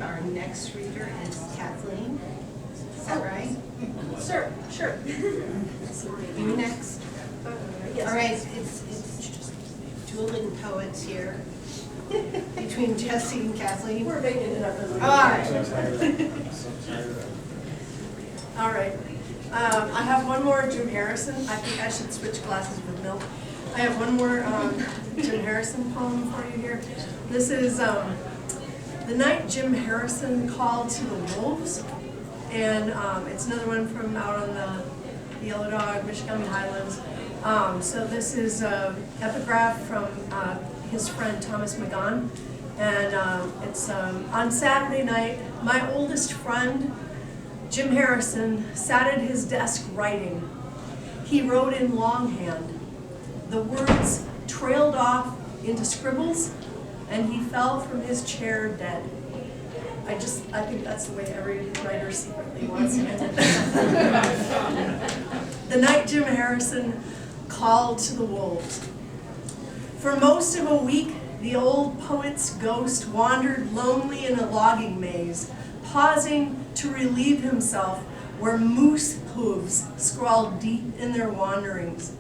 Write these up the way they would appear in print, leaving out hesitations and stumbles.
Our next reader is Kathleen. Is that right? Sure. You next. Yes. All right, it's dueling poets here between Jesse and Kathleen. We're making it up as we go. All right. All right. I have one more Jim Harrison. I think I should switch glasses with Milt. I have one more Jim Harrison poem for you here. This is The Night Jim Harrison Called to the Wolves. And it's another one from out on the Yellow Dog, Michigan Highlands. So this is an epigraph from his friend Thomas McGon. And it's on Saturday night, my oldest friend, Jim Harrison, sat at his desk writing. He wrote in longhand. The words trailed off into scribbles, and he fell from his chair dead. I think that's the way every writer secretly wants to end. The night Jim Harrison called to the wolves. For most of a week, the old poet's ghost wandered lonely in a logging maze, pausing to relieve himself where moose hooves scrawled deep in their wanderings.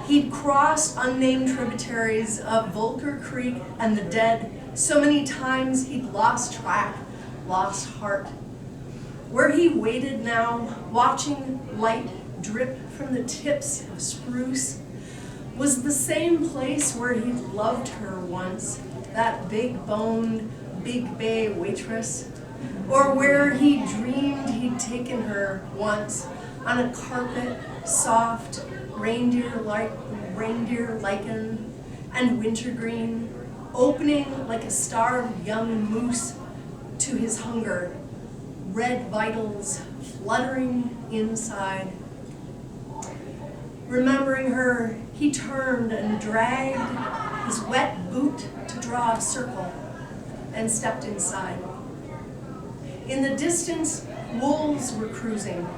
He'd crossed unnamed tributaries of Volker Creek and the Dead so many times he'd lost track, lost heart. Where he waited now, watching light drip from the tips of spruce, was the same place where he'd loved her once, that big-boned, Big Bay waitress, or where he dreamed he'd taken her once on a carpet, soft, reindeer lichen and wintergreen, opening like a starved young moose to his hunger, red vitals fluttering inside. Remembering her, he turned and dragged his wet boot to draw a circle and stepped inside. In the distance, wolves were cruising,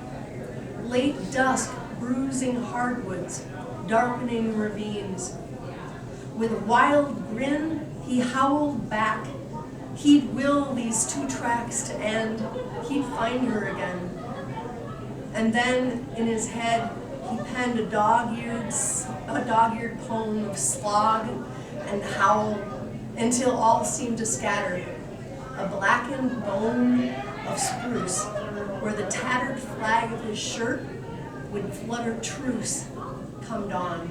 late dusk bruising hardwoods, darkening ravines. With a wild grin, he howled back. He'd will these two tracks to end. He'd find her again. And then, in his head, he penned a dog-eared poem of slog and howl until all seemed to scatter. A blackened bone of spruce, where the tattered flag of his shirt would flutter truce come dawn.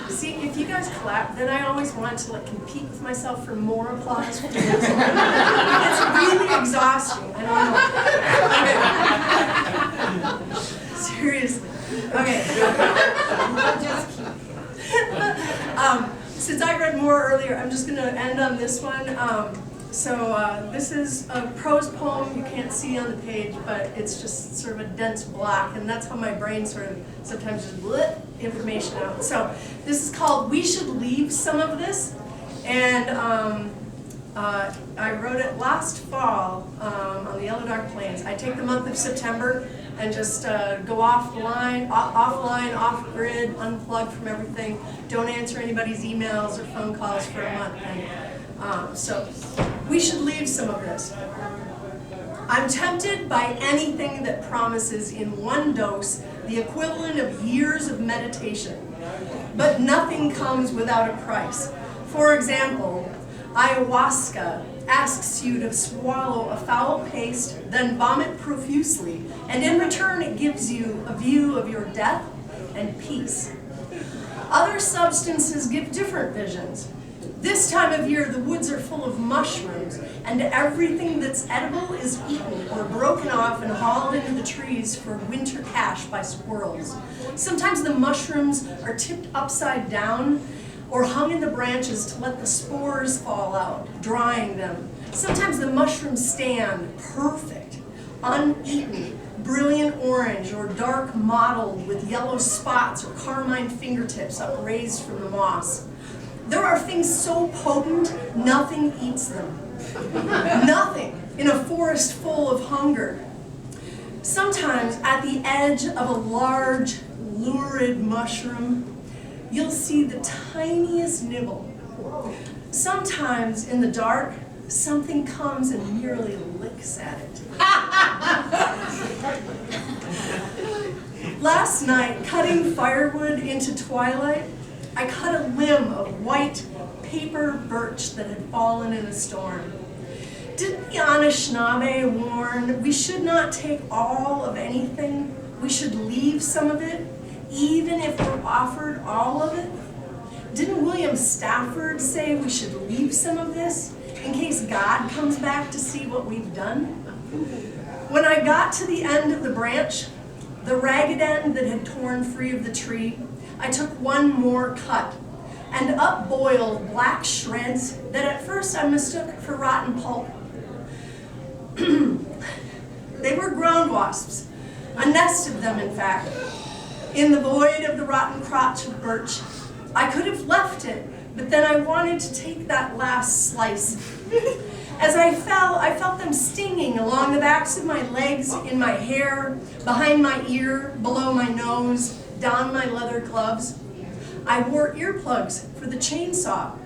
See, if you guys clap, then I always want to compete with myself for more applause for this. It's really exhausting. I don't know. Seriously. Okay. Just keep. Since I read more earlier, I'm just going to end on this one. This is a prose poem you can't see on the page, but it's just sort of a dense black, and that's how my brain sort of sometimes just blip information out. So this is called We Should Leave Some of This, and I wrote it last fall on the Yellow Dog Plains. I take the month of September and just go offline, off-grid, unplug from everything. Don't answer anybody's emails or phone calls for a month. And, so we should leave some of this. I'm tempted by anything that promises in one dose the equivalent of years of meditation. But nothing comes without a price. For example, ayahuasca asks you to swallow a foul paste, then vomit profusely, and in return it gives you a view of your death and peace. Other substances give different visions. This time of year, the woods are full of mushrooms, and everything that's edible is eaten or broken off and hauled into the trees for winter cache by squirrels. Sometimes the mushrooms are tipped upside down or hung in the branches to let the spores fall out, drying them. Sometimes the mushrooms stand perfect, uneaten, brilliant orange or dark mottled with yellow spots or carmine fingertips upraised from the moss. There are things so potent, nothing eats them. Nothing in a forest full of hunger. Sometimes at the edge of a large, lurid mushroom, you'll see the tiniest nibble. Sometimes in the dark, something comes and merely licks at it. Last night, cutting firewood into twilight, I cut a limb of white paper birch that had fallen in a storm. Didn't the Anishinaabe warn we should not take all of anything? We should leave some of it, even if we're offered all of it? Didn't William Stafford say we should leave some of this in case God comes back to see what we've done? When I got to the end of the branch, the ragged end that had torn free of the tree, I took one more cut and up-boiled black shreds that at first I mistook for rotten pulp. They were ground wasps, a nest of them in fact. In the void of the rotten crotch of birch, I could have left it, but then I wanted to take that last slice. As I fell, I felt them stinging along the backs of my legs, in my hair, behind my ear, below my nose, down my leather gloves. I wore earplugs for the chainsaw.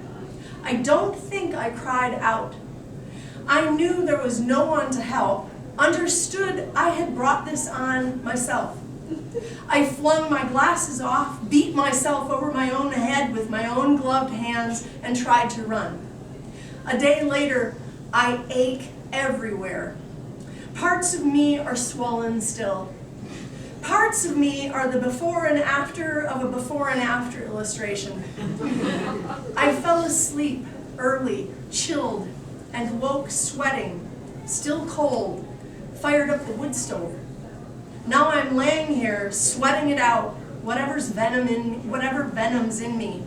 I don't think I cried out. I knew there was no one to help, understood I had brought this on myself. I flung my glasses off, beat myself over my own head with my own gloved hands, and tried to run. A day later, I ache everywhere. Parts of me are swollen still. Parts of me are the before and after of a before and after illustration. I fell asleep early, chilled, and woke sweating, still cold, fired up the wood stove. Now I'm laying here, sweating it out, whatever venom's in me,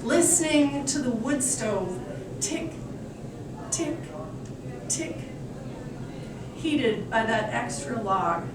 listening to the wood stove tick, tick, tick, heated by that extra log.